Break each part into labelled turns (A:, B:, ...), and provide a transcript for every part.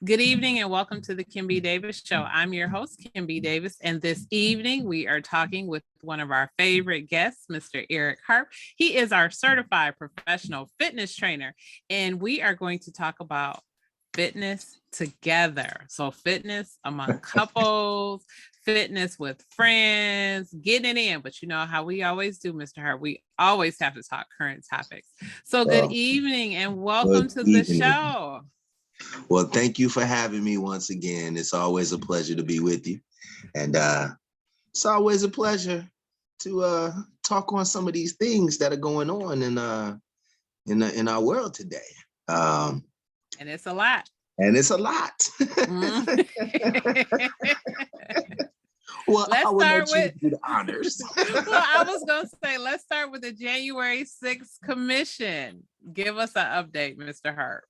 A: Good evening and welcome to the Kim B. Davis Show. I'm your host, Kim B. Davis, and this evening we are talking with one of our favorite guests, Mr. Eric Harp. He is our certified professional fitness trainer, and we are going to talk about fitness together. So fitness among couples, fitness with friends, getting it in. But you know how we always do, Mr. Hart. We always have to talk current topics. So good evening and welcome to the show.
B: Well, thank you for having me once again. It's always a pleasure to be with you. And it's always a pleasure to talk on some of these things that are going on in our world today.
A: And it's a lot.
B: And it's a lot. Well,
A: let's start with
B: the honors.
A: Well, I was going to say, let's start with the January 6th commission. Give us an update, Mr. Hart.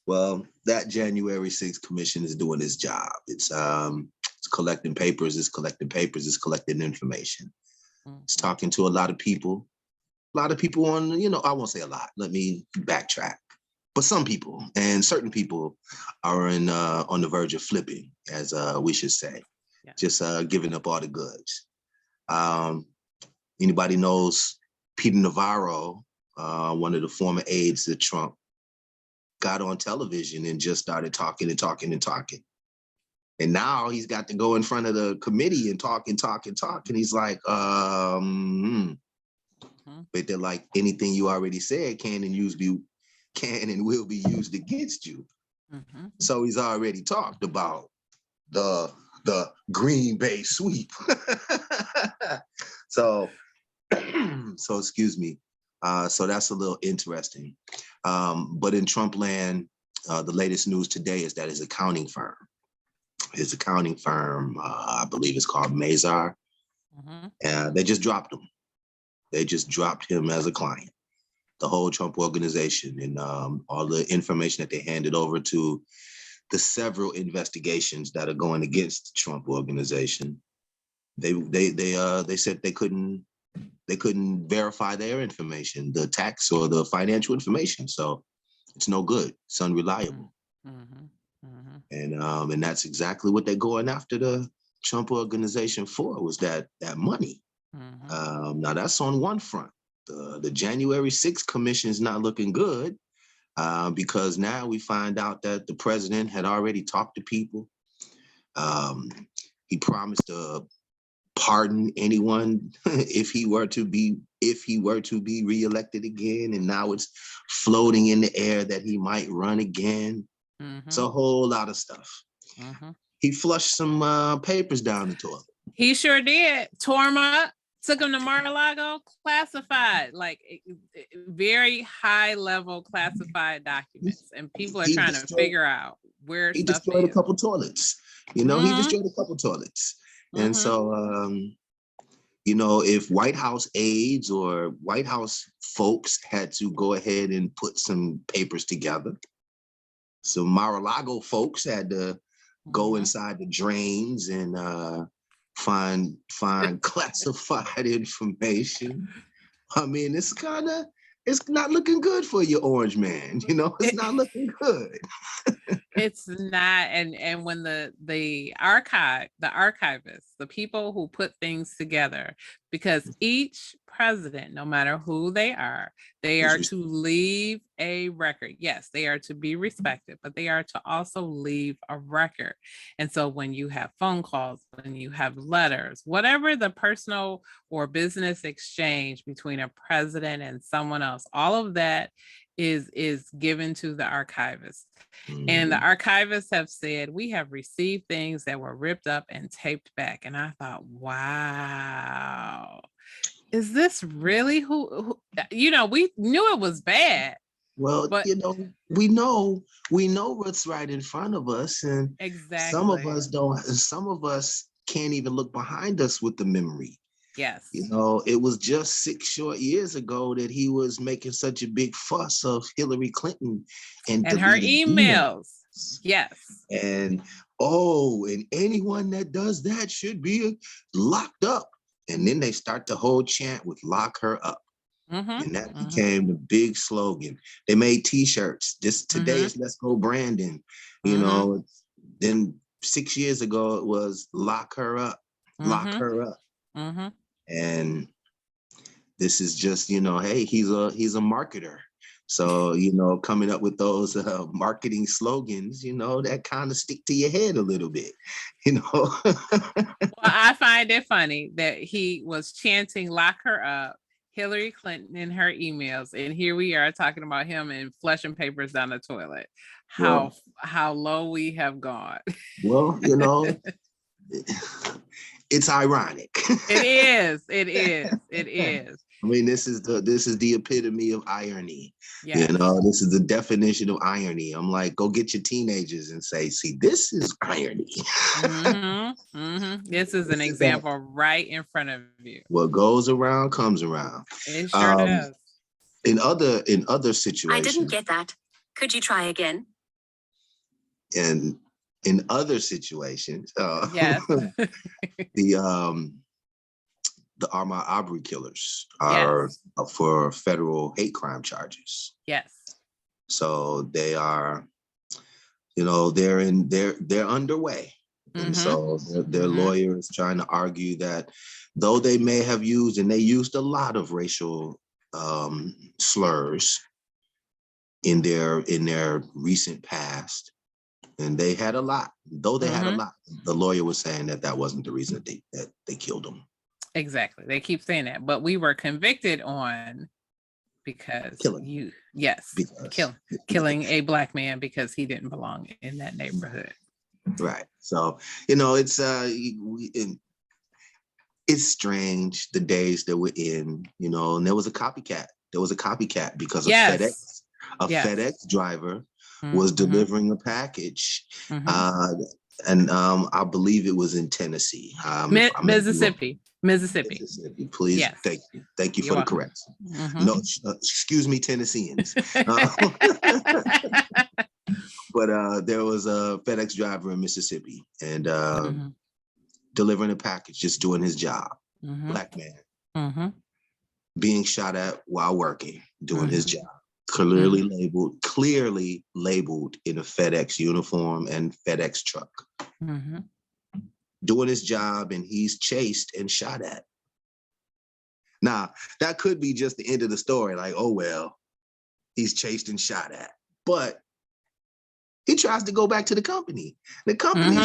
B: Well, that January 6th commission is doing its job. It's collecting papers, it's collecting information. It's talking to a lot of people on, I won't say a lot, let me backtrack. But some people, and certain people are on the verge of flipping, as we should say, just giving up all the goods. Anybody knows Peter Navarro, one of the former aides of Trump, got on television and just started talking. And now he's got to go in front of the committee and talk. And he's like, but they're like, anything you already said can and will be used against you. Mm-hmm. So he's already talked about the Green Bay sweep. So excuse me. So that's a little interesting. But in Trump land, the latest news today is that his accounting firm, I believe it's called Mazar, they just dropped him. They just dropped him as a client. The whole Trump organization and all the information that they handed over to the several investigations that are going against the Trump organization. They said they couldn't verify their information, the tax or the financial information. So it's no good. It's unreliable. And that's exactly what they're going after the Trump organization for, was that money. Now that's on one front. The January 6th commission is not looking good because now we find out that the president had already talked to people. He promised to pardon anyone if he were to be reelected again, and now it's floating in the air that he might run again. It's a whole lot of stuff. He flushed some papers down the toilet.
A: He sure did. Tore them up, took them to Mar-a-Lago, classified, like very high level classified documents, and people are trying to figure out where
B: he
A: stuff
B: destroyed
A: is.
B: a couple toilets. He destroyed a couple toilets. And so, if White House aides or White House folks had to go ahead and put some papers together, so Mar-a-Lago folks had to go inside the drains and find classified information. I mean, it's not looking good for your orange man. It's not looking good.
A: It's not, and when the archivists, the people who put things together, because each president, no matter who they are to leave a record. Yes, they are to be respected, but they are to also leave a record. And so when you have phone calls, when you have letters, whatever the personal or business exchange between a president and someone else, all of that is given to the archivists. And the archivists have said, we have received things that were ripped up and taped back. And I thought, wow, is this really who we knew it was bad.
B: Well, but we know what's right in front of us. And
A: exactly.
B: Some of us don't, and some of us can't even look behind us with the memory.
A: Yes.
B: It was just 6 short years ago that he was making such a big fuss of Hillary Clinton and
A: her emails. Yes.
B: And anyone that does that should be locked up. And then they start the whole chant with lock her up. And that became the big slogan. They made T-shirts. This today is Let's Go Brandon. You know, then 6 years ago it was Lock Her Up, Lock Her Up. And this is just, you know, hey, he's a marketer. So, you know, coming up with those marketing slogans, you know, that kind of stick to your head a little bit, you know.
A: Well, I find it funny that he was chanting "Lock her up," Hillary Clinton in her emails, and here we are talking about him and flushing papers down the toilet. How low we have gone.
B: Well, you know, it's ironic.
A: It is.
B: I mean, this is the epitome of irony. Yes. You know, this is the definition of irony. I'm like, go get your teenagers and say, see, this is irony.
A: This is an example right in front of you.
B: What goes around comes around.
A: It sure does.
B: In other situations.
C: I didn't get that. Could you try again?
B: And in other situations,
A: yes.
B: The armed robbery killers are up for federal hate crime charges.
A: Yes.
B: So they are, you know, they're underway. And so their lawyer is trying to argue that though they may have used, and they used a lot of racial slurs in their recent past, and they had a lot, though they had a lot, the lawyer was saying that wasn't the reason that they killed them.
A: Exactly. They keep saying that, but we were convicted on because killing a Black man because he didn't belong in that neighborhood.
B: Right. So, you know, it's strange the days that we're in, you know, and there was a copycat. Because of FedEx. FedEx driver was delivering a package. And I believe it was in Tennessee.
A: Mississippi.
B: Please, thank you for the correction. No, excuse me, Tennesseans. But there was a FedEx driver in Mississippi and delivering a package, just doing his job. Black man being shot at while working, doing his job. Clearly labeled in a FedEx uniform and FedEx truck. Doing his job, and he's chased and shot at. Now, that could be just the end of the story. Like, oh, well, he's chased and shot at. But he tries to go back to the company. The company's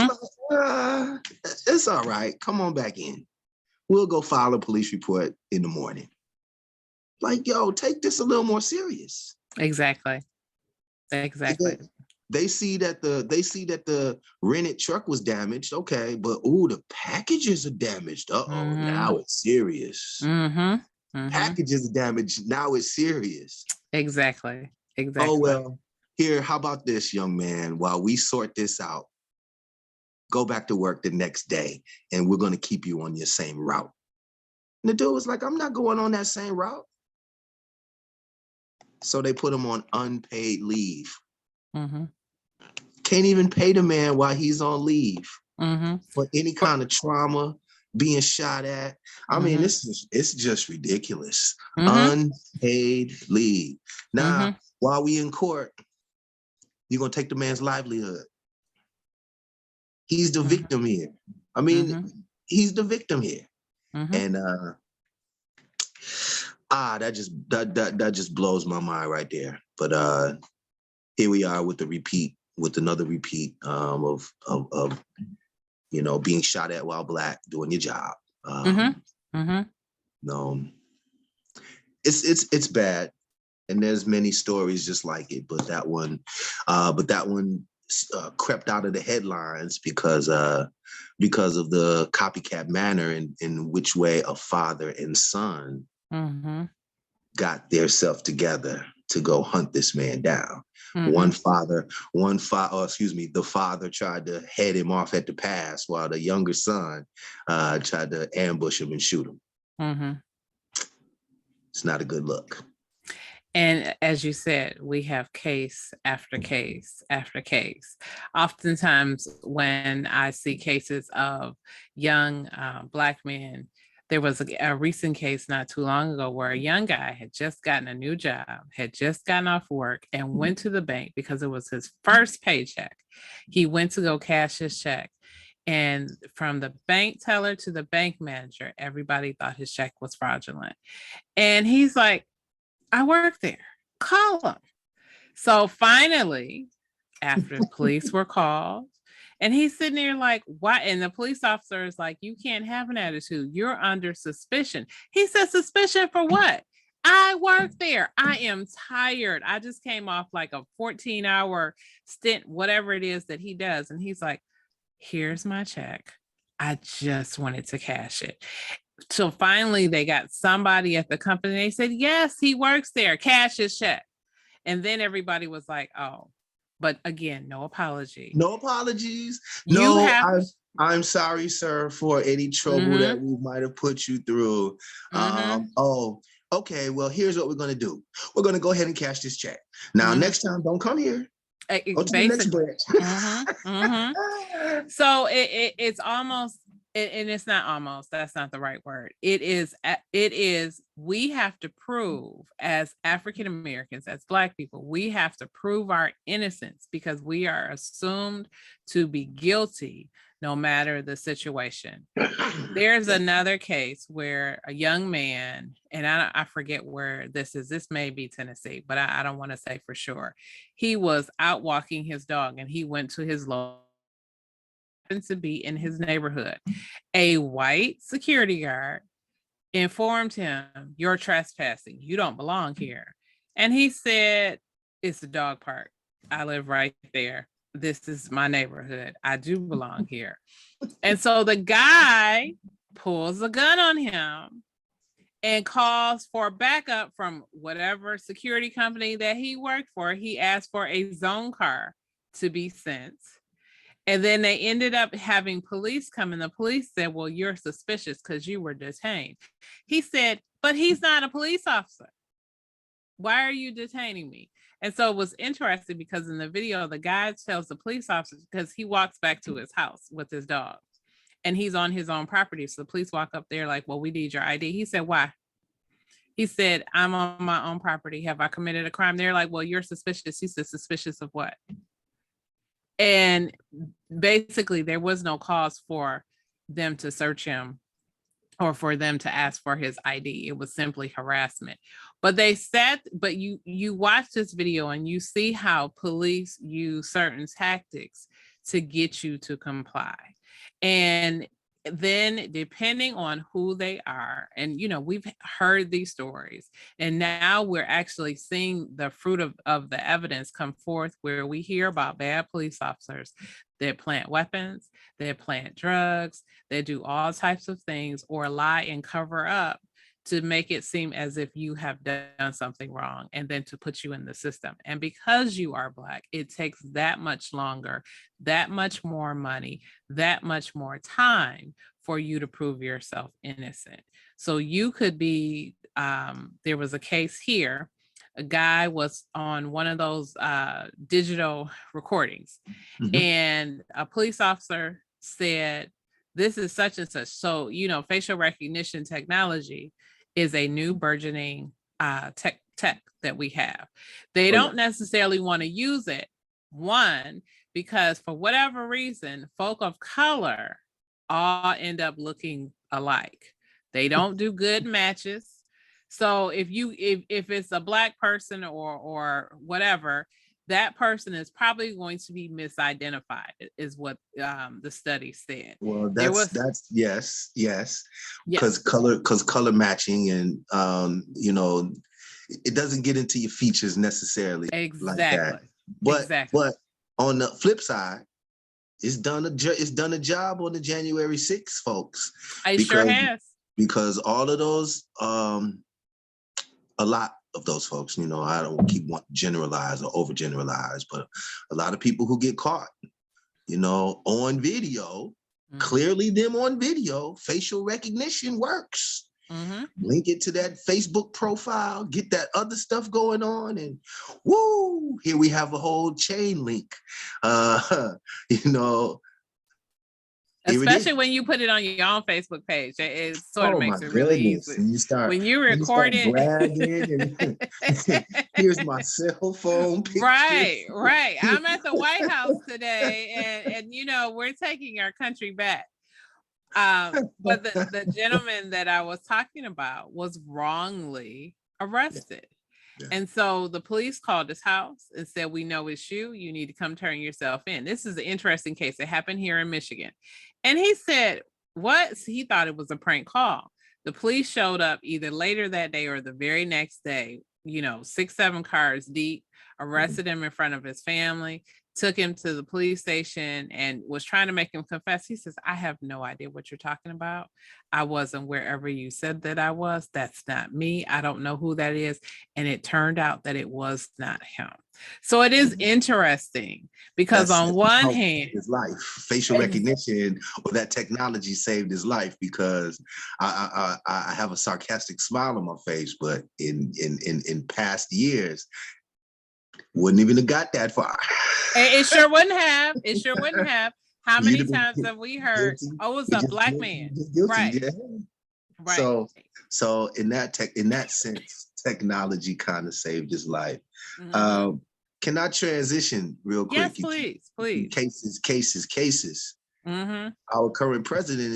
B: like, it's all right. Come on back in. We'll go file a police report in the morning. Like, yo, take this a little more serious.
A: Exactly.
B: They see that the rented truck was damaged. Okay, but the packages are damaged. Now it's serious. Packages are damaged. Now it's serious.
A: Exactly.
B: Oh, well, here, how about this, young man? While we sort this out, go back to work the next day, and we're going to keep you on your same route. And the dude was like, I'm not going on that same route. So they put him on unpaid leave. Can't even pay the man while he's on leave for any kind of trauma, being shot at. I mean, it's just ridiculous. Unpaid leave. Now, while we in court, you're going to take the man's livelihood. He's the victim here. I mean, he's the victim here. And that just blows my mind right there. But here we are with another repeat of you know, being shot at while Black, doing your job. No, it's bad, and there's many stories just like it. But that one crept out of the headlines because of the copycat manner in which way a father and son got their self together to go hunt this man down. The father tried to head him off at the pass while the younger son tried to ambush him and shoot him. It's not a good look.
A: And as you said, we have case after case after case. Oftentimes when I see cases of young Black men there was a recent case not too long ago where a young guy had just gotten a new job, had just gotten off work and went to the bank because it was his first paycheck. He went to go cash his check. And from the bank teller to the bank manager, everybody thought his check was fraudulent. And he's like, I work there. Call him. So finally, after the police were called, and he's sitting there like, why? And the police officer is like, you can't have an attitude. You're under suspicion. He said, suspicion for what? I work there. I am tired. I just came off like a 14-hour stint, whatever it is that he does. And he's like, here's my check. I just wanted to cash it. So finally, they got somebody at the company. They said, yes, he works there. Cash his check. And then everybody was like, oh. But again, no apology.
B: No apologies. I'm sorry, sir, for any trouble that we might have put you through. Oh, okay. Well, here's what we're going to do. We're going to go ahead and cash this check. Now, next time, don't come here. Go to the next branch.
A: So it's almost, and it's not almost, that's not the right word. It is, we have to prove as African Americans, as Black people, we have to prove our innocence because we are assumed to be guilty no matter the situation. There's another case where a young man, and I forget where this is, this may be Tennessee, but I don't want to say for sure. He was out walking his dog and he went to his local, to be in his neighborhood. A white security guard informed him, you're trespassing. You don't belong here. And he said, it's the dog park. I live right there. This is my neighborhood. I do belong here. And so the guy pulls a gun on him and calls for backup from whatever security company that he worked for. He asked for a zone car to be sent. And then they ended up having police come, and the police said, well, you're suspicious because you were detained. He said, but he's not a police officer. Why are you detaining me? And so it was interesting because in the video, the guy tells the police officer, because he walks back to his house with his dog and he's on his own property. So the police walk up there like, well, we need your ID. He said, why? He said, I'm on my own property. Have I committed a crime? They're like, well, you're suspicious. He said, suspicious of what? And basically there was no cause for them to search him or for them to ask for his ID. It was simply harassment. But they said, but you watch this video and you see how police use certain tactics to get you to comply. And then depending on who they are, and we've heard these stories, and now we're actually seeing the fruit of the evidence come forth, where we hear about bad police officers that plant weapons, that plant drugs, that do all types of things or lie and cover up to make it seem as if you have done something wrong, and then to put you in the system. And because you are Black, it takes that much longer, that much more money, that much more time for you to prove yourself innocent. So you could be, there was a case here, a guy was on one of those digital recordings, and a police officer said, this is such and such. So, facial recognition technology is a new burgeoning tech that we have. They don't necessarily want to use it, one, because for whatever reason, folk of color all end up looking alike. They don't do good matches. So if it's a Black person or whatever, that person is probably going to be misidentified, is what the study said.
B: Well, that's yes, because color matching, and it doesn't get into your features necessarily like that. But on the flip side, it's done a job on the January 6th, folks.
A: Sure has,
B: because all of those a lot of those folks, I don't want to generalize or overgeneralize, but a lot of people who get caught, on video, clearly them on video, facial recognition works. Link it to that Facebook profile, get that other stuff going on, and woo, here we have a whole chain link.
A: Especially when you put it on your own Facebook page. It sort of
B: Oh my
A: makes it really
B: goodness.
A: easy.
B: And
A: When you record it.
B: bragging and here's my cell phone picture.
A: Right. I'm at the White House today and you know, we're taking our country back. But the gentleman that I was talking about was wrongly arrested. Yeah. And so the police called his house and said, we know it's you. You need to come turn yourself in. This is an interesting case. It happened here in Michigan. And he said, what? He thought it was a prank call. The police showed up either later that day or the very next day, you know, 6-7 cars deep, arrested him in front of his family, took him to the police station and was trying to make him confess. He says, I have no idea what you're talking about. I wasn't wherever you said that I was. That's not me. I don't know who that is. And it turned out that it was not him. So it is interesting because on one hand,
B: his life, facial recognition or that technology saved his life, because I have a sarcastic smile on my face, but in past years, wouldn't even have got that far.
A: It sure wouldn't have. It sure wouldn't have. How many times have we heard, oh, it's a black man? Right.
B: Yeah. Right. So in that sense, technology kind of saved his life. Mm-hmm. Can I transition real quick?
A: Yes, please.
B: Cases. Mm-hmm. Our current president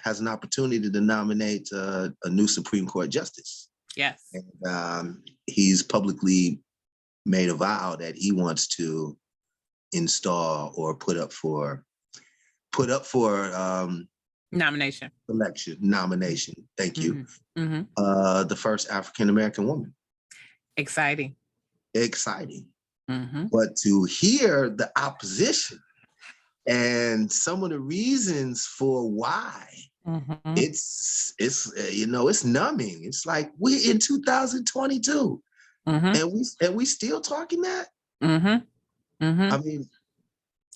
B: has an opportunity to nominate a new Supreme Court justice.
A: Yes.
B: And he's publicly made a vow that he wants to install or put up for
A: nomination.
B: Thank you. Mm-hmm. The first African-American woman. Exciting. Mm-hmm. But to hear the opposition and some of the reasons for why, mm-hmm. it's numbing. It's like we're in 2022. Mm-hmm. And we still talking that? Mm-hmm. Mm-hmm. I mean,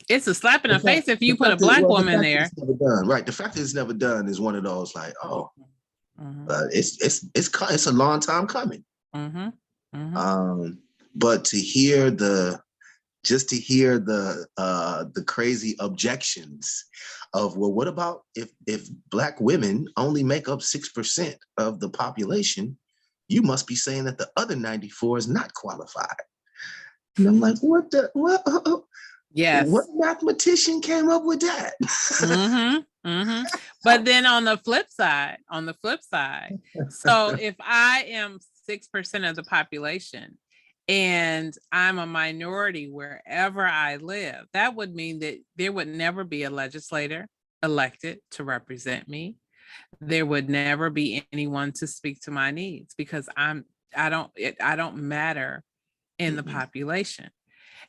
A: it's a slap in the face if you put a black woman there.
B: Never done. Right. The fact that it's never done is one of those like, oh, it's a long time coming. Mm-hmm. Mm-hmm. But to hear the crazy objections of, well, what about if black women only make up 6% of the population? You must be saying that the other 94 is not qualified. And I'm like, what?
A: Yes.
B: What mathematician came up with that?
A: Mm-hmm, mm-hmm. But then on the flip side, so if I am 6% of the population and I'm a minority wherever I live, that would mean that there would never be a legislator elected to represent me. There would never be anyone to speak to my needs because I don't matter in the population.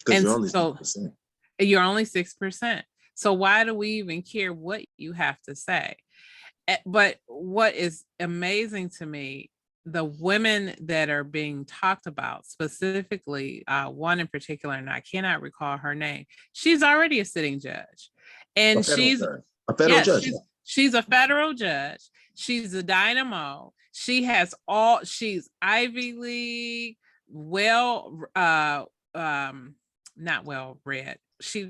A: And
B: you're only
A: so 6%. You're only 6%. So why do we even care what you have to say? But what is amazing to me, the women that are being talked about, specifically one in particular, and I cannot recall her name. She's already a sitting judge. And she's a federal judge. She's a federal judge. She's a dynamo. She's Ivy League, not well read.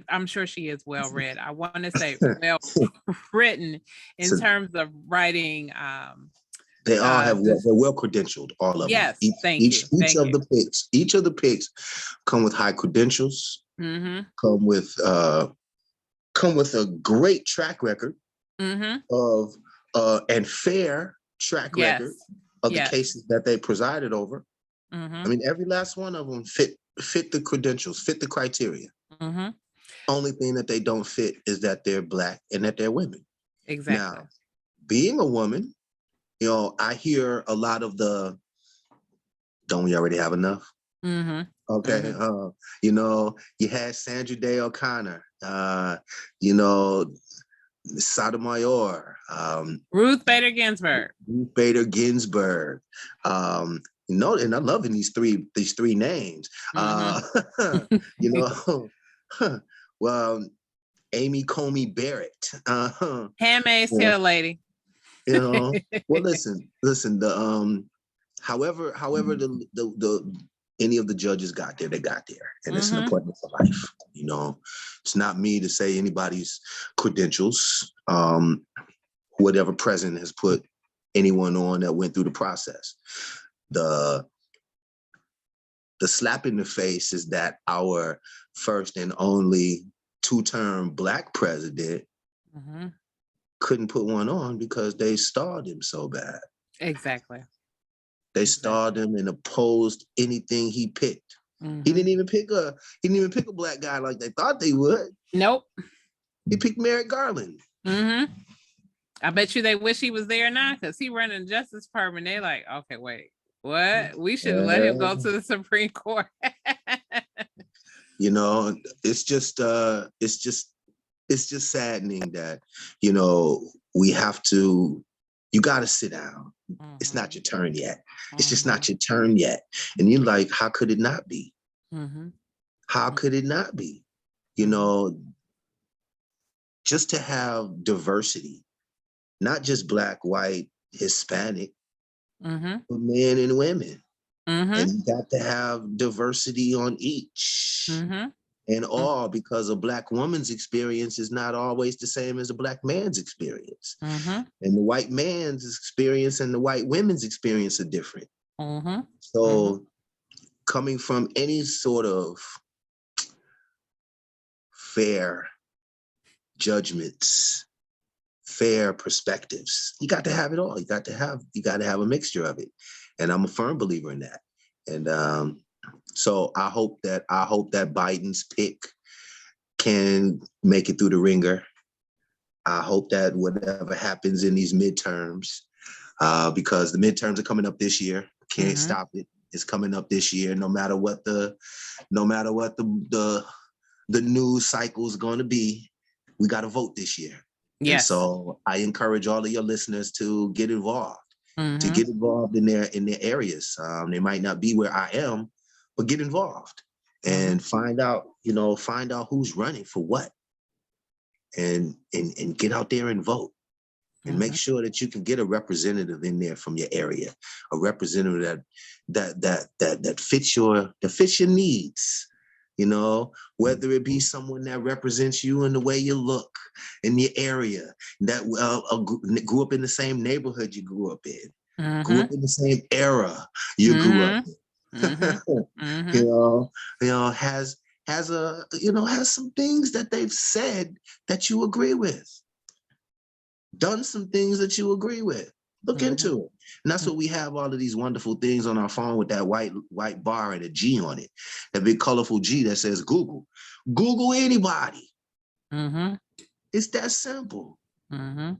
A: I'm sure she is well read. I want to say well written in terms of writing.
B: They all they're well credentialed, all of them.
A: Yes,
B: Each of the picks come with high credentials, mm-hmm. come with a great track record, mm-hmm. of and fair track record of the cases that they presided over. Mm-hmm. I mean, every last one of them fit the credentials, fit the criteria. Mm-hmm. Only thing that they don't fit is that they're black and that they're women.
A: Exactly.
B: Now, being a woman, I hear a lot of the, don't we already have enough? Mm-hmm. Okay. Mm-hmm. You had Sandra Day O'Connor, Sotomayor,
A: Ruth Bader Ginsburg.
B: And I'm loving these three names. Mm-hmm. Well, Amy Coney Barrett.
A: Handmaid's Tale lady.
B: Well, listen. However, the any of the judges got there, they got there, and it's an appointment for life. It's not me to say anybody's credentials. Whatever president has put anyone on that went through the process. The slap in the face is that our first and only 2-term Black president couldn't put one on because they stalled him so bad.
A: Exactly.
B: They stalled him and opposed anything he picked. He didn't even pick a Black guy like they thought they would.
A: Nope.
B: He picked Merrick Garland.
A: I bet you they wish he was there now because he running the Justice Department. They like, okay, wait, what? We should have let him go to the Supreme Court.
B: You know, it's just saddening that, you know, we have to. You got to sit down. It's not your turn yet. It's just not your turn yet. And you're like, how could it not be? How could it not be? You know, just to have diversity, not just Black, white, Hispanic, but men and women. And you got to have diversity on each. And all because a Black woman's experience is not always the same as a Black man's experience. And the white man's experience and the white women's experience are different. So coming from any sort of fair judgments, fair perspectives, you got to have it all. You got to have a mixture of it. And I'm a firm believer in that. And so I hope that Biden's pick can make it through the ringer. I hope that whatever happens in these midterms, because the midterms are coming up this year, can't stop it. It's coming up this year, no matter what the news cycle is going to be. We got to vote this year. Yes. And so I encourage all of your listeners to get involved. To get involved in their areas. They might not be where I am, but get involved and find out who's running for what, and get out there and vote, and make sure that you can get a representative in there from your area, a representative that fits your needs. You know, whether it be someone that represents you in the way you look in your area, that grew up in the same neighborhood you grew up in, grew up in the same era you grew up in. You know, has some things that they've said that you agree with, done some things that you agree with. Look into it. And that's what we have, all of these wonderful things on our phone with that white bar and a G on it. That big colorful G that says Google. Google anybody. It's that simple. And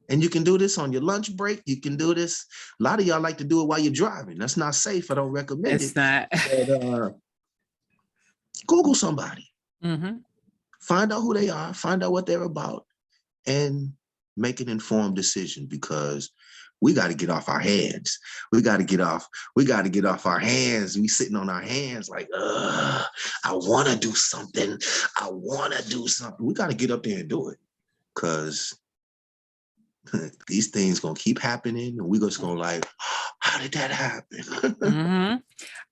B: you can do this on your lunch break. You can do this. A lot of y'all like to do it while you're driving. That's not safe. I don't recommend it.
A: It's not.
B: But, Google somebody. Find out who they are. Find out what they're about. And make an informed decision, because we got to get off our hands. We got to get off our hands. We sitting on our hands like, I want to do something. We got to get up there and do it, because these things going to keep happening. And we're just going to like, how did that happen?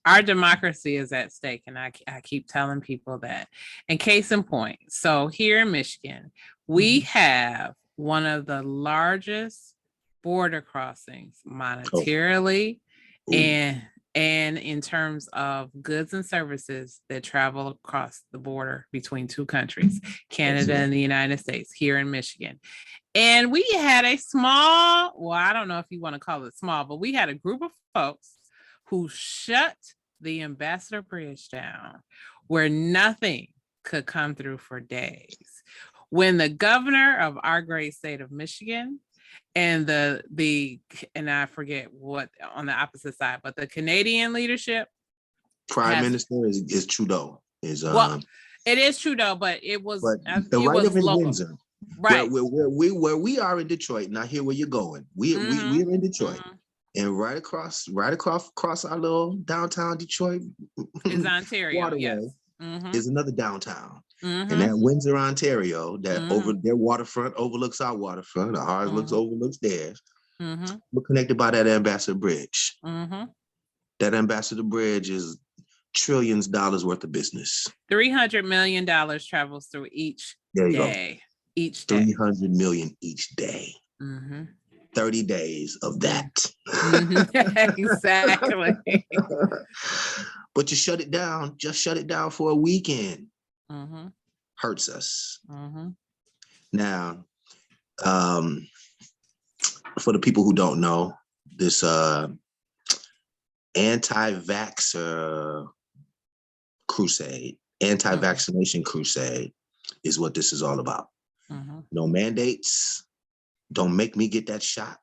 A: Our democracy is at stake. And I keep telling people that. And case in point, so here in Michigan, we have one of the largest border crossings monetarily and in terms of goods and services that travel across the border between two countries, Canada and the United States, here in Michigan. And we had a small, well, I don't know if you want to call it small, but we had a group of folks who shut the Ambassador Bridge down, where nothing could come through for days. When the governor of our great state of Michigan and and I forget what on the opposite side, but the Canadian leadership,
B: Prime Minister is Trudeau.
A: Well, it is Trudeau, but it was
B: the right of Windsor,
A: right?
B: Where we are in Detroit. Now here where you're going. We're in Detroit, and right across our little downtown Detroit
A: is Ontario.
B: waterway,
A: yes.
B: Is another downtown. And that Windsor, Ontario, that over their waterfront overlooks our waterfront, ours overlooks theirs. We're connected by that Ambassador Bridge. That Ambassador Bridge is trillions dollars worth of business.
A: $300 million travels through each
B: There you
A: day.
B: go.
A: Each day.
B: 300 million each day. 30 days of that.
A: Exactly.
B: But you shut it down, just shut it down for a weekend. Hurts us. Now, for the people who don't know, this anti-vaxxer crusade, anti-vaccination crusade is what this is all about. No mandates. Don't make me get that shot.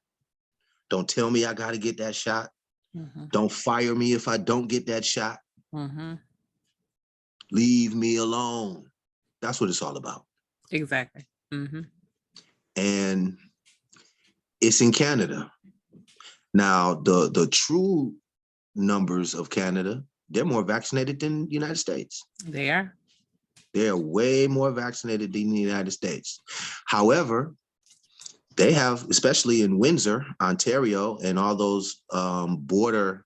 B: Don't tell me I got to get that shot. Don't fire me if I don't get that shot. Leave me alone. That's what it's all about.
A: Exactly.
B: And it's in Canada. Now, the true numbers of Canada, they're more vaccinated than the United States.
A: They are.
B: They're way more vaccinated than the United States. However, they have, especially in Windsor, Ontario, and all those border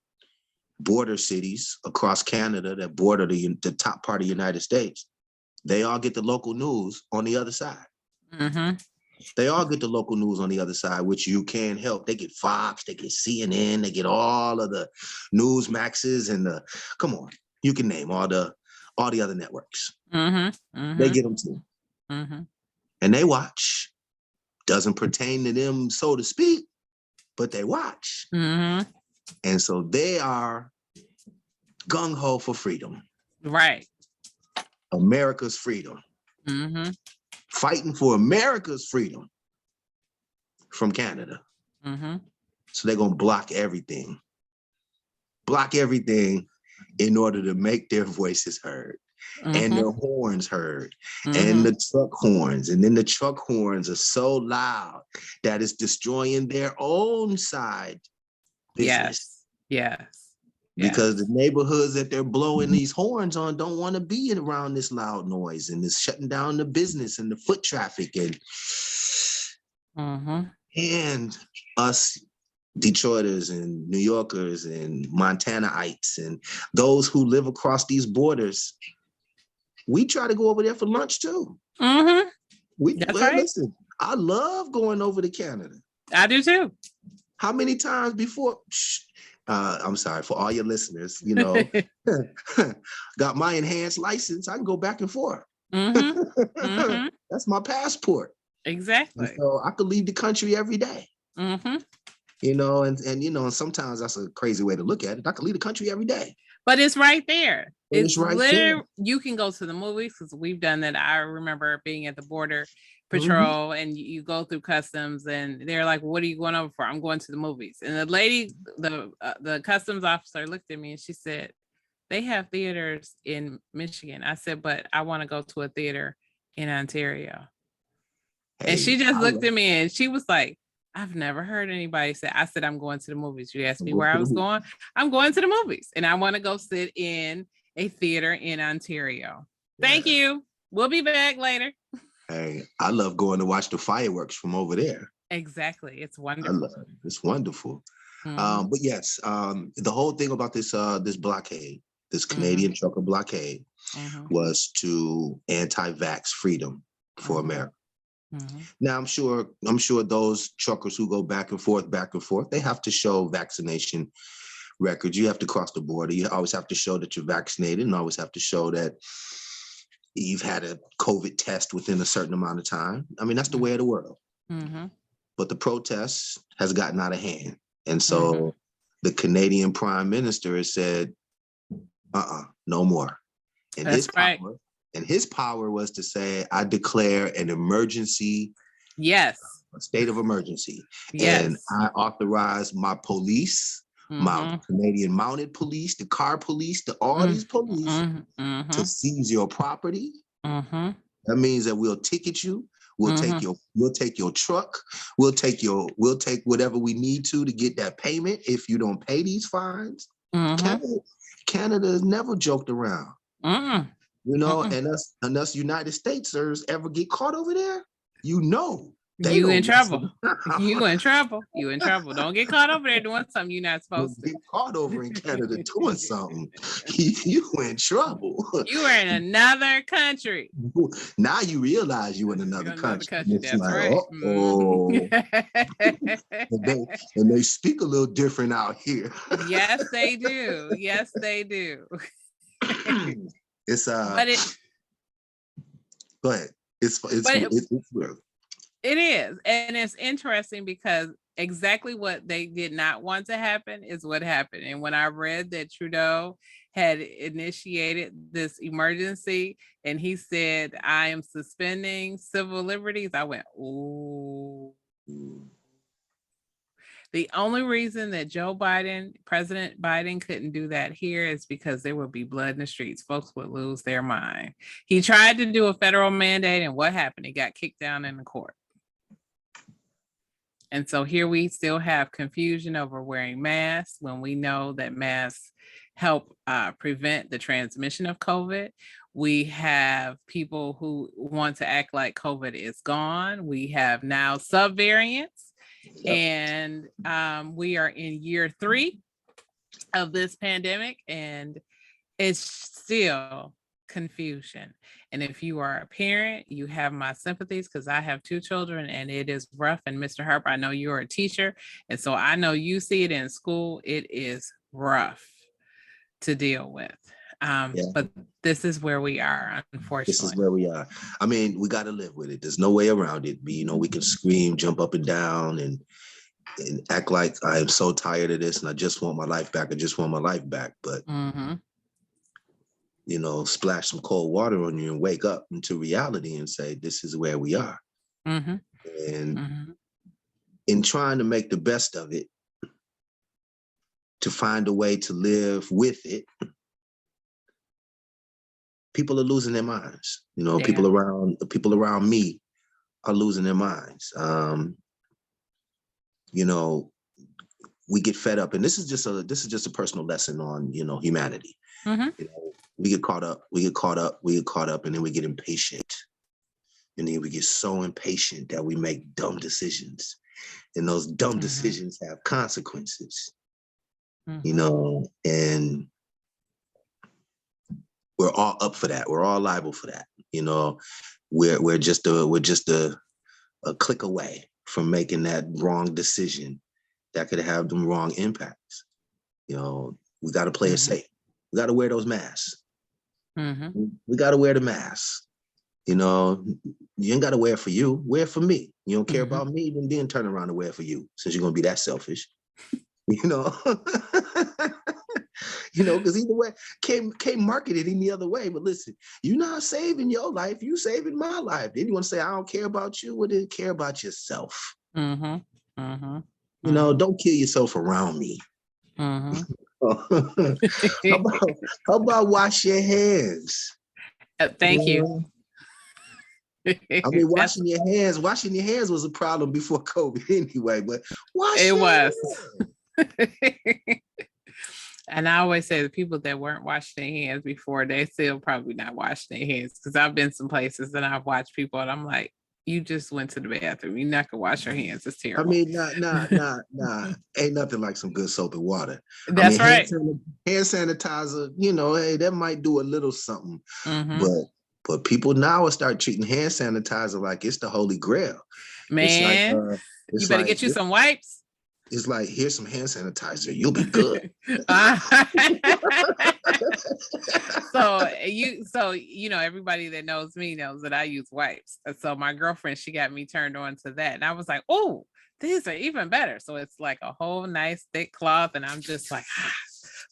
B: cities across Canada that border the top part of the United States, they all get the local news on the other side. They all get the local news on the other side, which you can't help. They get Fox, they get CNN, they get all of the Newsmaxes and come on, you can name all the other networks. They get them too. And they watch. Doesn't pertain to them, so to speak, but they watch. And so they are gung-ho for freedom. Right. America's freedom. Fighting for America's freedom from Canada. So they're going to block everything. Block everything in order to make their voices heard. And their horns heard, and the truck horns. And then the truck horns are so loud that it's destroying their own side business.
A: Yes.
B: Because the neighborhoods that they're blowing these horns on don't want to be around this loud noise, and it's shutting down the business and the foot traffic and us Detroiters and New Yorkers and Montanaites and those who live across these borders. We try to go over there for lunch too. That's right. Listen, I love going over to Canada.
A: I do too.
B: How many times before? I'm sorry for all your listeners. Got my enhanced license. I can go back and forth. That's my passport. Exactly. And so I could leave the country every day. And sometimes that's a crazy way to look at it. I could leave the country every day.
A: But it's right there. It's
B: right
A: literally,
B: there.
A: you can go to the movies because we've done that. I remember being at the border patrol and you go through customs and they're like, what are you going over for? I'm going to the movies. And the lady, the customs officer looked at me and she said, they have theaters in Michigan. I said, but I want to go to a theater in Ontario. And she just looked at me and she was like, I've never heard anybody say, I said, I'm going to the movies. You asked me where I was going. I'm going to the movies and I want to go sit in a theater in Ontario. Thank you. We'll be back later.
B: Hey, I love going to watch the fireworks from over there.
A: Exactly. It's wonderful.
B: It's wonderful. But yes, the whole thing about this blockade, this Canadian trucker blockade was to anti-vax freedom for America. Now, I'm sure those truckers who go back and forth, they have to show vaccination records. You have to cross the border. You always have to show that you're vaccinated and always have to show that you've had a COVID test within a certain amount of time. I mean, that's the way of the world. But the protest has gotten out of hand. And so the Canadian Prime Minister has said, no more. And his power was to say, I declare an emergency. Yes. A state of emergency. Yes. And I authorize my police, my Canadian Mounted Police, the car police, all these police to seize your property. That means that we'll ticket you. We'll take your truck. We'll take whatever we need to get that payment if you don't pay these fines. Canada has never joked around. And us United Statesers ever get caught over there, They
A: You
B: gonna
A: in
B: mess
A: trouble.
B: around.
A: You in trouble. You in trouble. Don't get caught over there doing something you're not supposed to.
B: Get caught over in Canada doing something. You in trouble.
A: You are in another country.
B: Now you realize you in
A: You're
B: another
A: in another
B: country.
A: country.
B: It's
A: That's
B: like,
A: right.
B: oh,
A: Mhm.
B: and they speak a little different out here.
A: Yes, they do. Yes, they do.
B: It's
A: But it,
B: go ahead.
A: but it,
B: It's weird.
A: it is, and it's interesting because exactly what they did not want to happen is what happened. And when I read that Trudeau had initiated this emergency and he said, I am suspending civil liberties, I went, ooh. The only reason that President Biden couldn't do that here is because there would be blood in the streets. Folks would lose their mind. He tried to do a federal mandate, and what happened? He got kicked down in the court. And so here we still have confusion over wearing masks when we know that masks help prevent the transmission of COVID. We have people who want to act like COVID is gone. We have now subvariants. Yep. And we are in year 3 of this pandemic, and it's still confusion. And if you are a parent, you have my sympathies because I have 2 children and it is rough. And Mr. Harp, I know you're a teacher, and so I know you see it in school. It is rough to deal with. But this is where we are, unfortunately.
B: This is where we are. I mean, we got to live with it. There's no way around it. You know, we can scream, jump up and down, and act like I am so tired of this and I just want my life back. I just want my life back. But, you know, splash some cold water on you and wake up into reality and say, this is where we are. And in trying to make the best of it, to find a way to live with it, people are losing their minds. You know, people around me are losing their minds. You know, we get fed up, and this is just a personal lesson on, you know, humanity. You know, we get caught up, and then we get impatient. And then we get so impatient that we make dumb decisions. And those dumb decisions have consequences. You know, and we're all up for that. We're all liable for that. You know, we're just a click away from making that wrong decision that could have them wrong impacts. You know, we got to play it safe. We got to wear those masks. We got to wear the masks. You know, you ain't got to wear it for you. Wear it for me. You don't care about me, then turn around and wear it for you, since you're gonna be that selfish. You know. You know, because either way, can't market it any other way. But listen, you're not saving your life, you saving my life. Then you want to say, I don't care about you? Well, then care about yourself. You know, don't kill yourself around me. How about wash your hands?
A: Thank you.
B: I mean, washing your hands was a problem before COVID anyway, but it was.
A: And I always say the people that weren't washing their hands before, they still probably not washing their hands, because I've been some places and I've watched people and I'm like, you just went to the bathroom. You're not gonna wash your hands. It's terrible.
B: I mean, nah. Ain't nothing like some good soap and water.
A: That's right.
B: Hand sanitizer, you know, hey, that might do a little something. But people now will start treating hand sanitizer like it's the holy grail.
A: Man, you better get you some wipes.
B: It's like, here's some hand sanitizer. You'll be good.
A: So you know, everybody that knows me knows that I use wipes. So my girlfriend, she got me turned on to that, and I was like, oh, these are even better. So it's like a whole nice thick cloth, and I'm just like,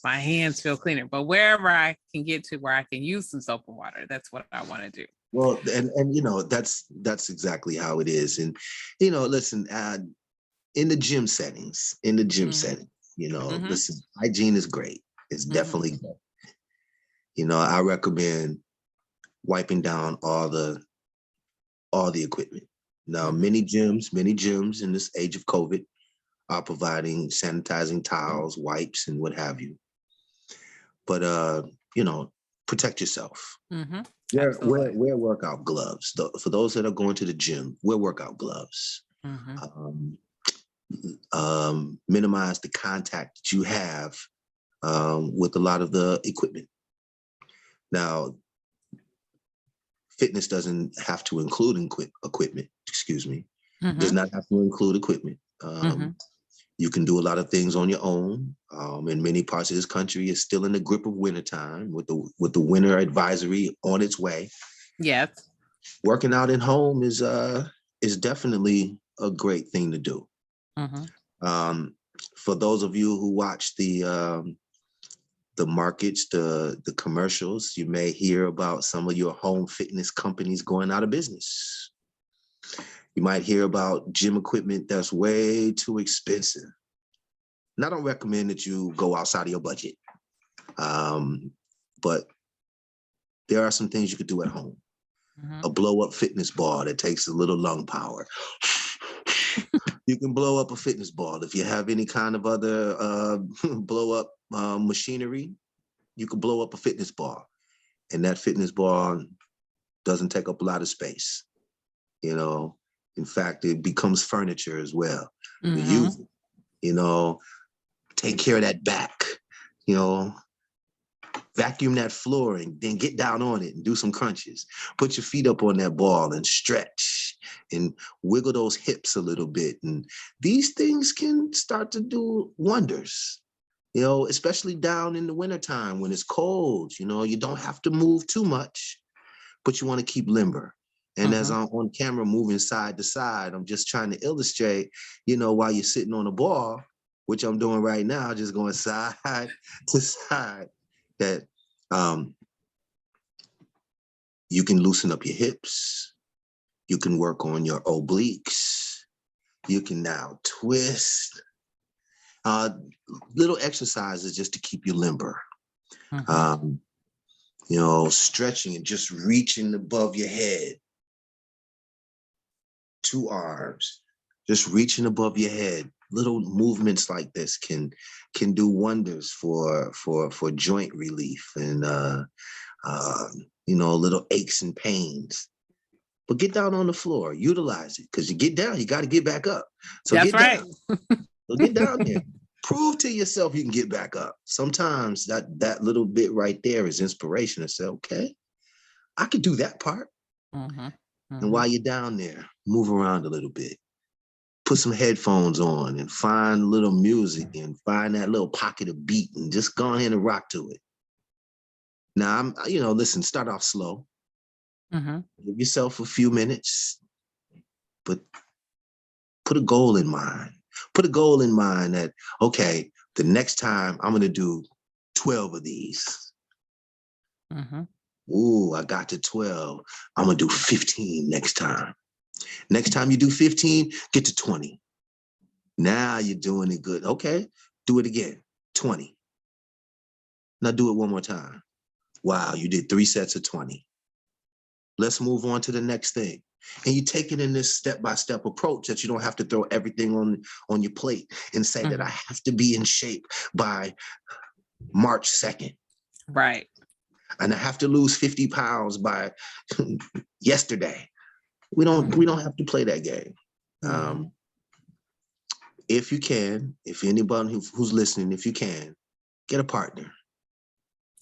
A: my hands feel cleaner. But wherever I can get to where I can use some soap and water, that's what I want to do.
B: Well, and you know, that's exactly how it is. And you know, listen, in the gym settings, you know, listen, hygiene is great. It's definitely good. You know, I recommend wiping down all the equipment. Now, many gyms in this age of COVID are providing sanitizing towels, wipes, and what have you. But you know, protect yourself.
A: Absolutely.
B: Wear workout gloves. For those that are going to the gym, wear workout gloves. Minimize the contact that you have with a lot of the equipment. Now, fitness doesn't have to include equipment, excuse me. Does not have to include equipment. You can do a lot of things on your own. In many parts of this country, it's still in the grip of wintertime with the winter advisory on its way.
A: Yes.
B: Working out at home is definitely a great thing to do. For those of you who watch the markets, the commercials, you may hear about some of your home fitness companies going out of business. You might hear about gym equipment that's way too expensive. And I don't recommend that you go outside of your budget. But there are some things you could do at home. A blow-up fitness ball that takes a little lung power. You can blow up a fitness ball. If you have any kind of other blow-up machinery, you can blow up a fitness ball. And that fitness ball doesn't take up a lot of space. You know, in fact, it becomes furniture as well. You use it, you know, take care of that back, you know, vacuum that flooring, then get down on it and do some crunches. Put your feet up on that ball and stretch and wiggle those hips a little bit. And these things can start to do wonders, you know, especially down in the wintertime when it's cold. You know, you don't have to move too much, but you want to keep limber. And as I'm on camera moving side to side, I'm just trying to illustrate, you know, while you're sitting on a ball, which I'm doing right now, just going side to side, that you can loosen up your hips. You can work on your obliques. You can now twist. Little exercises just to keep you limber. You know, stretching and just reaching above your head. 2 arms, just reaching above your head. Little movements like this can do wonders for joint relief and you know, little aches and pains. But get down on the floor, utilize it, because you get down, you got to get back up. So
A: That's
B: get
A: right.
B: down. So get down there. Prove to yourself you can get back up. Sometimes that little bit right there is inspiration to say, okay, I could do that part. And while you're down there, move around a little bit. Put some headphones on and find a little music and find that little pocket of beat and just go ahead and rock to it. Now, you know, listen, start off slow. Give yourself a few minutes, but put a goal in mind. Put a goal in mind that, okay, the next time I'm going to do 12 of these. Ooh, I got to 12. I'm going to do 15 next time. Next time you do 15, get to 20. Now you're doing it good. Okay, do it again, 20. Now do it one more time. Wow, you did 3 sets of 20. Let's move on to the next thing. And you take it in this step-by-step approach that you don't have to throw everything on your plate and say that I have to be in shape by March 2nd.
A: Right.
B: And I have to lose 50 pounds by yesterday. We don't have to play that game. If you can, if anybody who's listening, if you can, get a partner.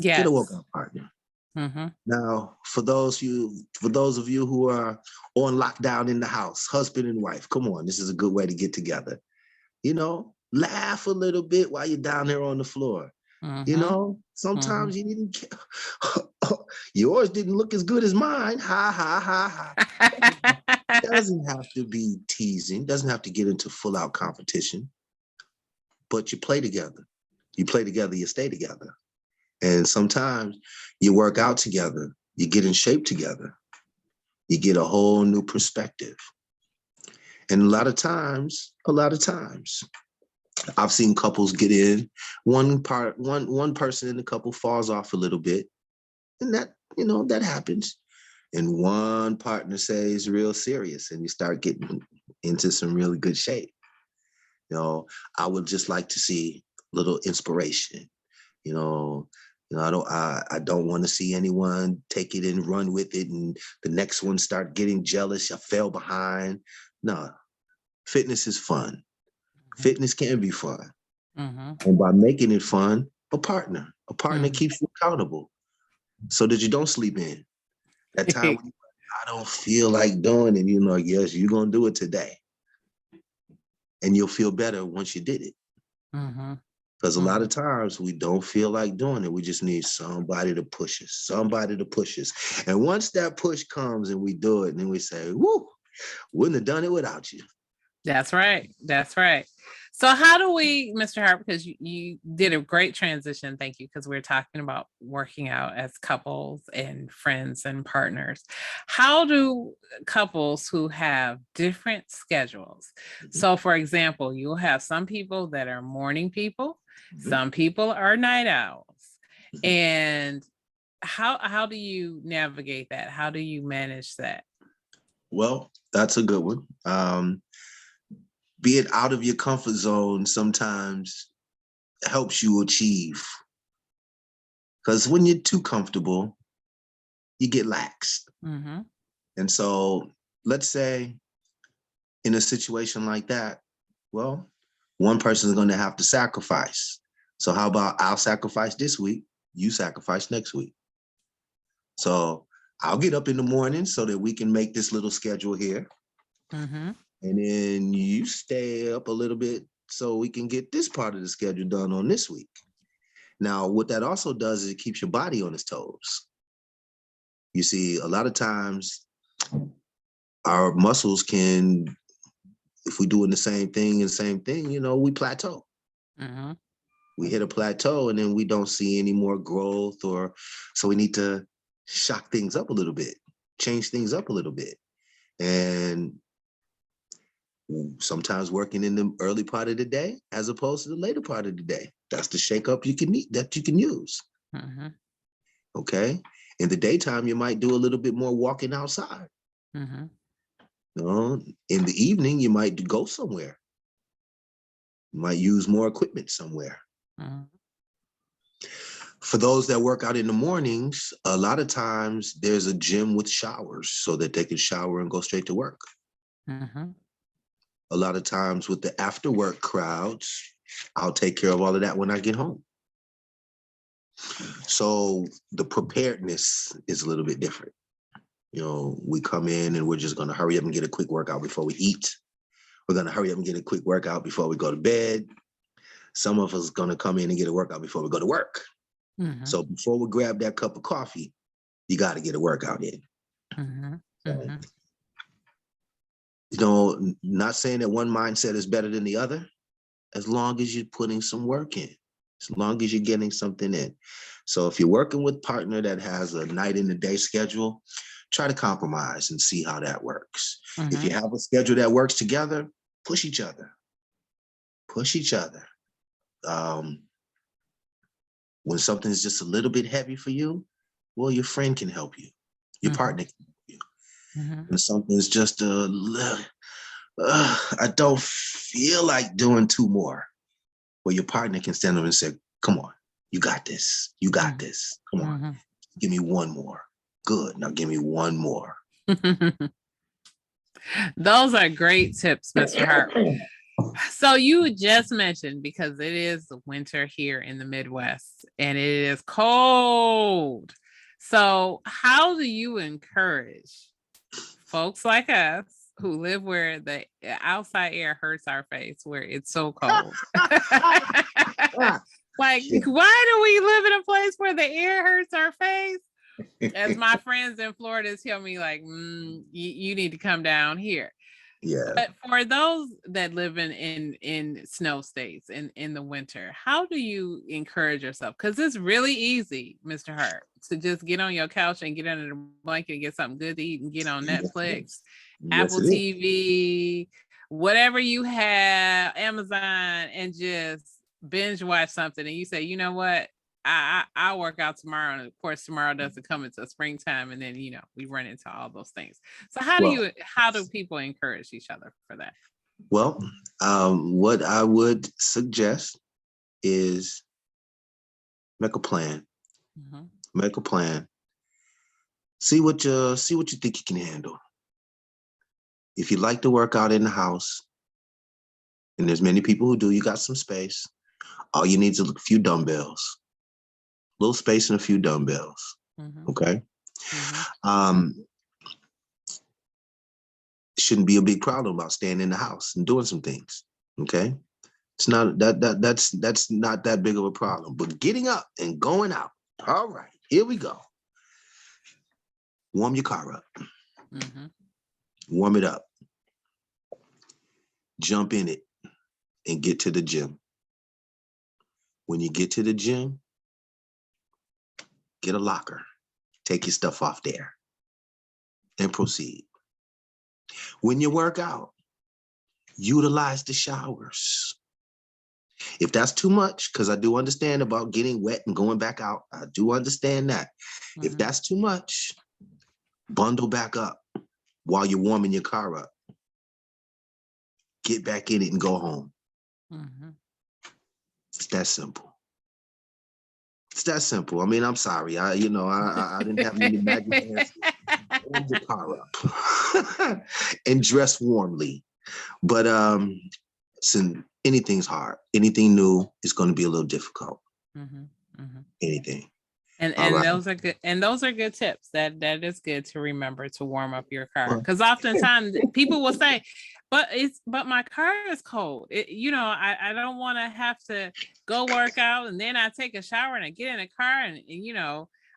A: Yes.
B: Get a workout partner. Now, for those of you who are on lockdown in the house, husband and wife, come on, this is a good way to get together. You know, laugh a little bit while you're down there on the floor. You know, sometimes you didn't yours didn't look as good as mine. Ha, ha, ha, ha. Doesn't have to be teasing, doesn't have to get into full out competition, but you play together. You play together, you stay together. And sometimes you work out together, you get in shape together, you get a whole new perspective. And a lot of times, I've seen couples get in, one person in the couple falls off a little bit, and that, you know, that happens. And one partner says real serious and you start getting into some really good shape. You know, I would just like to see a little inspiration, you know, You know, I don't want to see anyone take it and run with it, and the next one start getting jealous. I fell behind. No, fitness is fun. Fitness can be fun, and by making it fun, a partner keeps you accountable, so that you don't sleep in. That time when I don't feel like doing it, you know, yes, you're gonna do it today, and you'll feel better once you did it. Because a lot of times we don't feel like doing it. We just need somebody to push us, And once that push comes and we do it, and then we say, woo, wouldn't have done it without you.
A: That's right. That's right. So how do we, Mr. Harp, because you did a great transition. Thank you. Because we're talking about working out as couples and friends and partners. How do couples who have different schedules? So for example, you'll have some people that are morning people, some people are night owls. And how do you navigate that? How do you manage that?
B: Well, that's a good one. Being out of your comfort zone sometimes helps you achieve. Because when you're too comfortable, you get lax. And so let's say in a situation like that, well, one person is going to have to sacrifice. So how about I'll sacrifice this week, you sacrifice next week. So I'll get up in the morning so that we can make this little schedule here. And then you stay up a little bit so we can get this part of the schedule done on this week. Now, what that also does is it keeps your body on its toes. You see, a lot of times our muscles can, if we're doing the same thing, you know, we plateau. We hit a plateau and then we don't see any more growth, so we need to shock things up a little bit, change things up a little bit. And sometimes working in the early part of the day as opposed to the later part of the day. That's the shake up you can use. Okay. In the daytime, you might do a little bit more walking outside. You know, in the evening, you might go somewhere. You might use more equipment somewhere. For those that work out in the mornings, a lot of times there's a gym with showers so that they can shower and go straight to work. A lot of times with the after work crowds, I'll take care of all of that when I get home. So the preparedness is a little bit different. You know, we come in and we're just going to hurry up and get a quick workout before we eat. We're going to hurry up and get a quick workout before we go to bed. Some of us going to come in and get a workout before we go to work. So before we grab that cup of coffee, you got to get a workout in. You know, not saying that one mindset is better than the other, as long as you're putting some work in, as long as you're getting something in. So if you're working with a partner that has a night and a day schedule, try to compromise and see how that works. If you have a schedule that works together, push each other. Push each other. When something is just a little bit heavy for you, well, your friend can help you. Your partner can help you. When something's just a little, I don't feel like doing two more. Well, your partner can stand up and say, come on, you got this. You got this. Come on, give me one more. Good, now give me one more.
A: Those are great tips, Mr. Harp. So you just mentioned, because it is winter here in the Midwest and it is cold. So how do you encourage folks like us who live where the outside air hurts our face, where it's so cold? Like, why do we live in a place where the air hurts our face? As my friends in Florida tell me, like, you need to come down here.
B: Yeah.
A: But for those that live in snow states in the winter, how do you encourage yourself? Because it's really easy, Mr. Hart, to just get on your couch and get under the blanket and get something good to eat and get on Netflix, Apple TV, whatever you have, Amazon, and just binge watch something. And you say, you know what? I'll work out tomorrow. And of course, tomorrow doesn't come until springtime. And then, you know, we run into all those things. So how do people encourage each other for that?
B: Well, what I would suggest is make a plan. Make a plan. See what you think you can handle. If you like to work out in the house, and there's many people who do, you got some space. All you need is a few dumbbells, a little space and a few dumbbells. Okay. Shouldn't be a big problem about staying in the house and doing some things. Okay. It's not that's not that big of a problem, but getting up and going out. All right, here we go. Warm your car up. Warm it up. Jump in it and get to the gym. When you get to the gym, get a locker. Take your stuff off there and proceed. When you work out, utilize the showers. If that's too much, because I do understand about getting wet and going back out, I do understand that. If that's too much, bundle back up while you're warming your car up. Get back in it and go home. It's that simple. It's that simple. I mean, I'm sorry. I didn't have any magic answers. Warm your car up and dress warmly. But listen, anything's hard. Anything new is going to be a little difficult. Anything.
A: And
B: right.
A: those are good. And those are good tips. That is good to remember to warm up your car. Because oftentimes people will say, but my car is cold. I don't want to have to go work out and then I take a shower and I get in a car and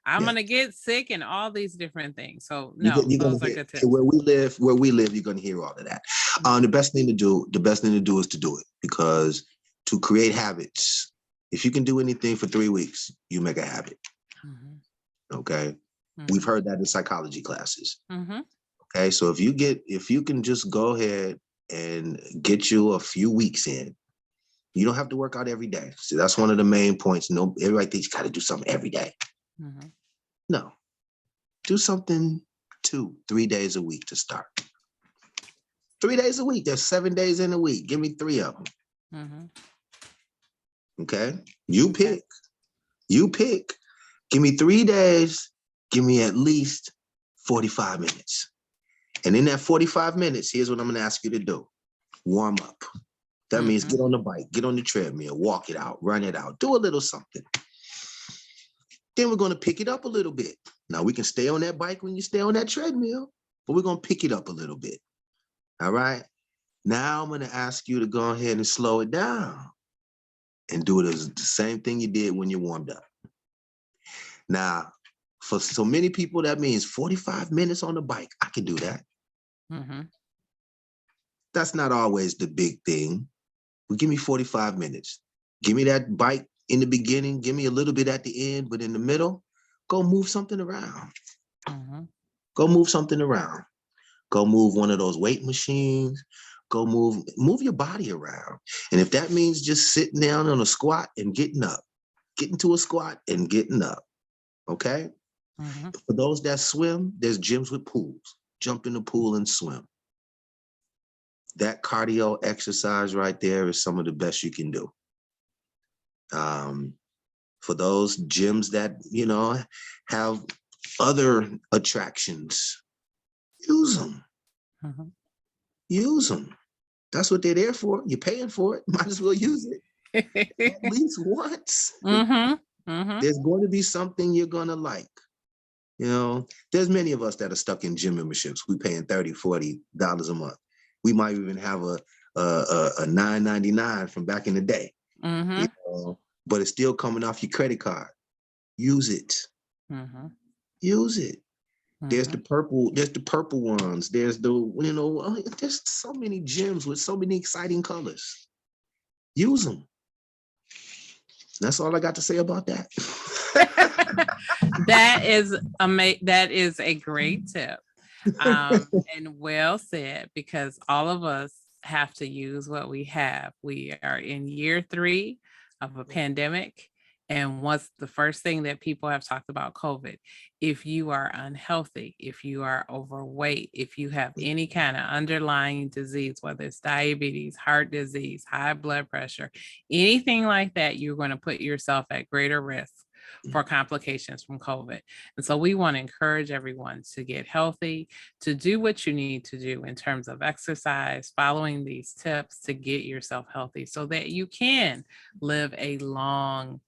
A: I'm gonna get sick and all these different things. So no, those are good tips.
B: Where we live, you're gonna hear all of that. The best thing to do is to do it, because to create habits, if you can do anything for 3 weeks, you make a habit. Okay. We've heard that in psychology classes. Okay. So if you can just go ahead and get you a few weeks in, you don't have to work out every day. So that's one of the main points. No, everybody thinks you got to do something every day. No, do something 2-3 days a week to start. 3 days a week. There's 7 days in a week. Give me 3 of them. Okay. You pick. Give me 3 days. Give me at least 45 minutes. And in that 45 minutes, here's what I'm going to ask you to do. Warm up. That means get on the bike, get on the treadmill, walk it out, run it out, do a little something. Then we're going to pick it up a little bit. Now we can stay on that bike when you stay on that treadmill, but we're going to pick it up a little bit. All right. Now I'm going to ask you to go ahead and slow it down and do it as the same thing you did when you warmed up. Now, for so many people, that means 45 minutes on the bike. I can do that. That's not always the big thing. But give me 45 minutes. Give me that bike in the beginning. Give me a little bit at the end, but in the middle, go move something around. Go move something around. Go move one of those weight machines. Go move your body around. And if that means just sitting down on a squat and getting up, getting to a squat and getting up. Okay? For those that swim, there's gyms with pools. Jump in the pool and swim. That cardio exercise right there is some of the best you can do. For those gyms that, have other attractions, use them. Use them. That's what they're there for. You're paying for it. Might as well use it. At least once. There's going to be something you're going to like. There's many of us that are stuck in gym memberships. We're paying $30, $40 a month. We might even have a $9.99 from back in the day. But it's still coming off your credit card. Use it. Use it. There's the purple ones. There's there's so many gyms with so many exciting colors. Use them. That's all I got to say about that.
A: That is a great tip. And well said, because all of us have to use what we have. We are in year 3 of a pandemic. And what's the first thing that people have talked about? COVID. If you are unhealthy, if you are overweight, if you have any kind of underlying disease, whether it's diabetes, heart disease, high blood pressure, anything like that, you're going to put yourself at greater risk for complications from COVID. And so we want to encourage everyone to get healthy, to do what you need to do in terms of exercise, following these tips to get yourself healthy so that you can live a long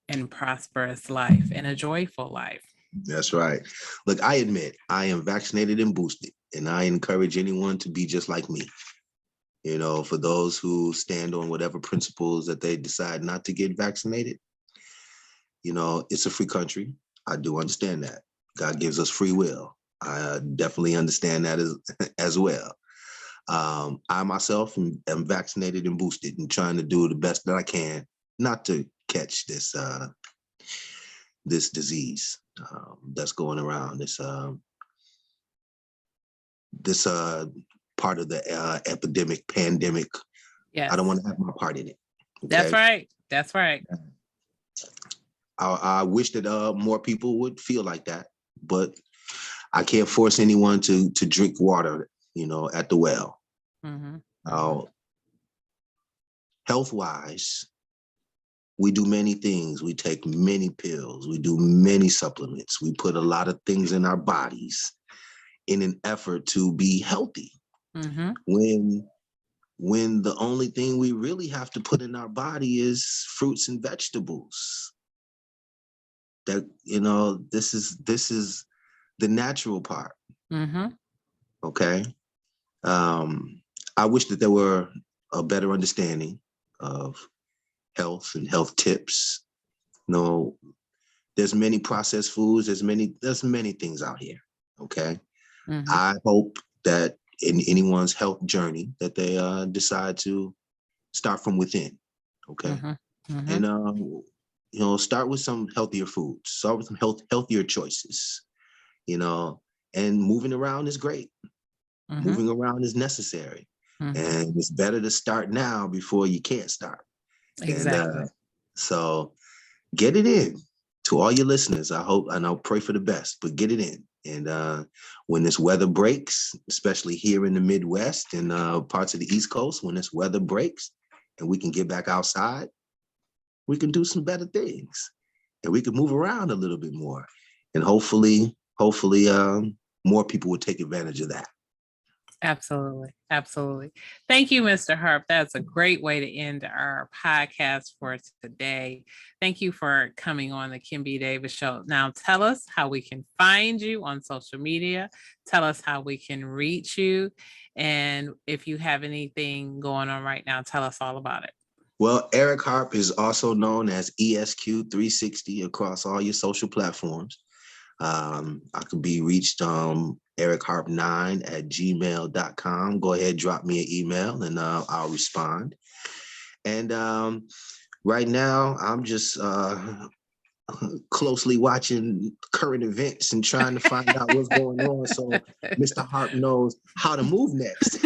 A: and prosperous life and a joyful life.
B: That's right. Look, I admit I am vaccinated and boosted, and I encourage anyone to be just like me. You know, for those who stand on whatever principles that they decide not to get vaccinated, you know, it's a free country. I do understand that. God gives us free will. I definitely understand that as well. I myself am vaccinated and boosted and trying to do the best that I can not to catch this this disease that's going around, this part of the epidemic, pandemic.
A: Yes.
B: I don't want to have my part in it. Okay?
A: That's right. That's right.
B: I wish that more people would feel like that, but I can't force anyone to drink water, you know, at the well. Health-wise, we do many things. We take many pills. We do many supplements. We put a lot of things in our bodies in an effort to be healthy. When the only thing we really have to put in our body is fruits and vegetables. That, you know, this is the natural part. Okay. I wish that there were a better understanding of health and health tips. You know, there's many processed foods. There's many things out here. Okay. I hope that in anyone's health journey that they decide to start from within. Okay. And you know, start with some healthier foods. Start with some healthier choices. You know, and moving around is great. Moving around is necessary. And it's better to start now before you can't start.
A: Exactly.
B: And so get it in. To all your listeners, I hope, and I'll pray for the best, but get it in. And when this weather breaks, especially here in the Midwest and parts of the East Coast, when this weather breaks and we can get back outside, we can do some better things and we can move around a little bit more. And hopefully more people will take advantage of that.
A: Absolutely. Absolutely. Thank you, Mr. Harp. That's a great way to end our podcast for today. Thank you for coming on the Kim B. Davis Show. Now tell us how we can find you on social media. Tell us how we can reach you. And if you have anything going on right now, tell us all about it.
B: Well, Eric Harp is also known as ESQ360 across all your social platforms. I can be reached erichtharp9@gmail.com. Go ahead, drop me an email and I'll respond. And right now, I'm just closely watching current events and trying to find out what's going on, so Mr. Harp knows how to move next.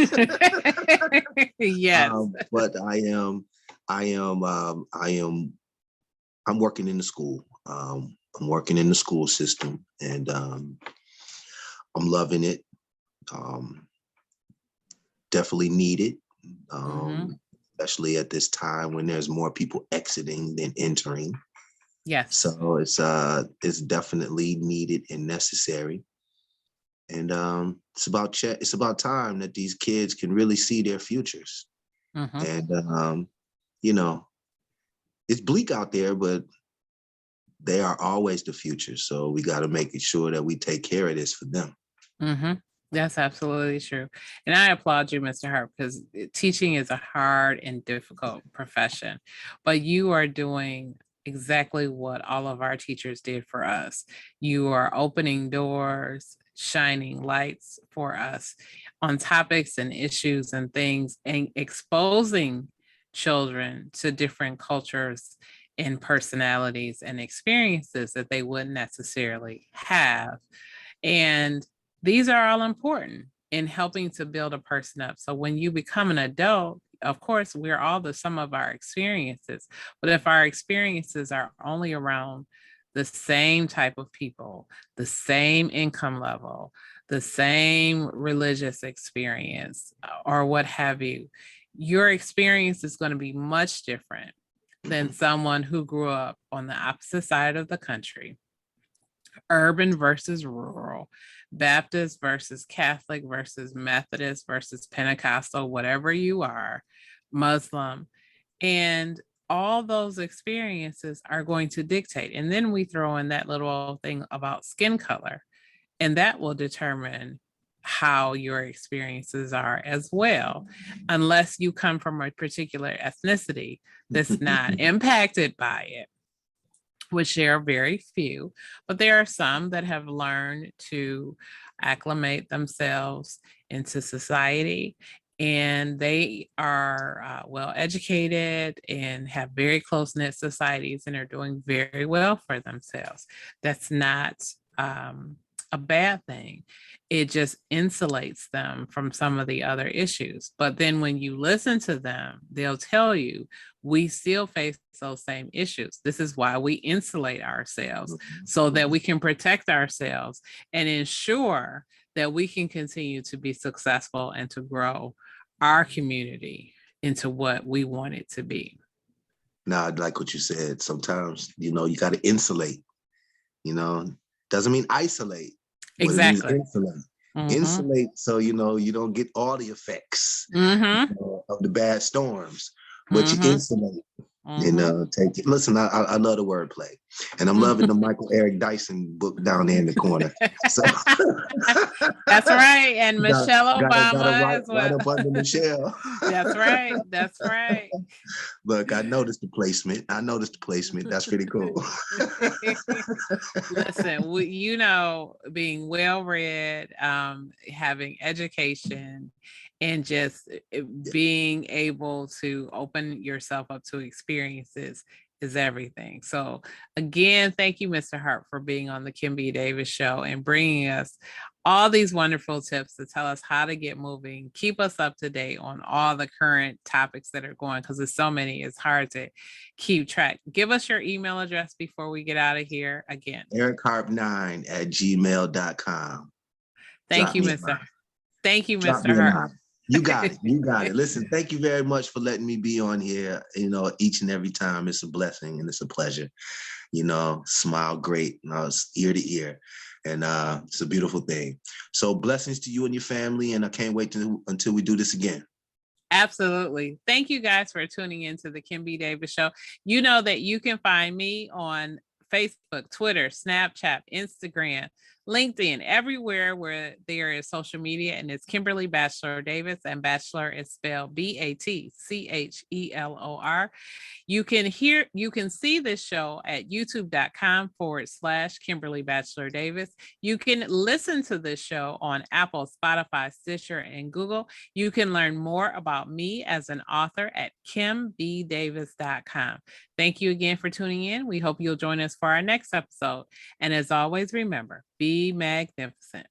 A: Yes.
B: But I'm working in the school. I'm working in the school system, and I'm loving it. Definitely needed, especially at this time when there's more people exiting than entering.
A: Yes.
B: So it's definitely needed and necessary. And it's about time that these kids can really see their futures. And you know, it's bleak out there, but they are always the future. So we got to make sure that we take care of this for them.
A: That's absolutely true. And I applaud you, Mr. Harp, because teaching is a hard and difficult profession, but you are doing exactly what all of our teachers did for us. You are opening doors, shining lights for us on topics and issues and things, and exposing children to different cultures and personalities and experiences that they wouldn't necessarily have. And these are all important in helping to build a person up. So when you become an adult, of course, we're all the sum of our experiences. But if our experiences are only around the same type of people, the same income level, the same religious experience, or what have you, your experience is going to be much different than someone who grew up on the opposite side of the country. Urban versus rural, Baptist versus Catholic versus Methodist versus Pentecostal, whatever you are, Muslim. And all those experiences are going to dictate. And then we throw in that little thing about skin color, and that will determine how your experiences are as well, unless you come from a particular ethnicity that's not impacted by it, which there are very few, but there are some that have learned to acclimate themselves into society, and they are well educated and have very close-knit societies and are doing very well for themselves. That's not a bad thing. It just insulates them from some of the other issues. But then when you listen to them, they'll tell you, we still face those same issues. This is why we insulate ourselves, so that we can protect ourselves and ensure that we can continue to be successful and to grow our community into what we want it to be.
B: Now, I like what you said. Sometimes, you got to insulate, doesn't mean isolate.
A: Exactly.
B: It means insulate. Insulate, so you don't get all the effects of the bad storms, but you insulate. Take it. Listen, I love the wordplay, and I'm loving the Michael Eric Dyson book down there in the corner. So
A: that's right, and Michelle Obama
B: gotta
A: as well.
B: Right up under Michelle.
A: That's right. That's right.
B: Look, I noticed the placement. That's pretty cool.
A: Listen, being well read, having education, and just being able to open yourself up to experiences is everything. So again, thank you, Mr. Harp, for being on the Kim B. Davis Show and bringing us all these wonderful tips to tell us how to get moving, keep us up to date on all the current topics that are going, because there's so many, it's hard to keep track. Give us your email address before we get out of here again.
B: EricHarp9@gmail.com.
A: Thank you, Mr. Harp.
B: You got it. Listen, thank you very much for letting me be on here. Each and every time, it's a blessing and it's a pleasure. Smile great, it's ear to ear, and it's a beautiful thing. So blessings to you and your family, and I can't wait until we do this again.
A: Absolutely. Thank you guys for tuning into the Kim B. Davis Show. You know that you can find me on Facebook, Twitter, Snapchat, Instagram, LinkedIn, everywhere where there is social media, and it's Kimberly Batchelor Davis, and Batchelor is spelled BATCHELOR. You can see this show at youtube.com/Kimberly Batchelor Davis. You can listen to this show on Apple, Spotify, Stitcher, and Google. You can learn more about me as an author at kimbdavis.com. Thank you again for tuning in. We hope you'll join us for our next episode. And as always, remember, be magnificent.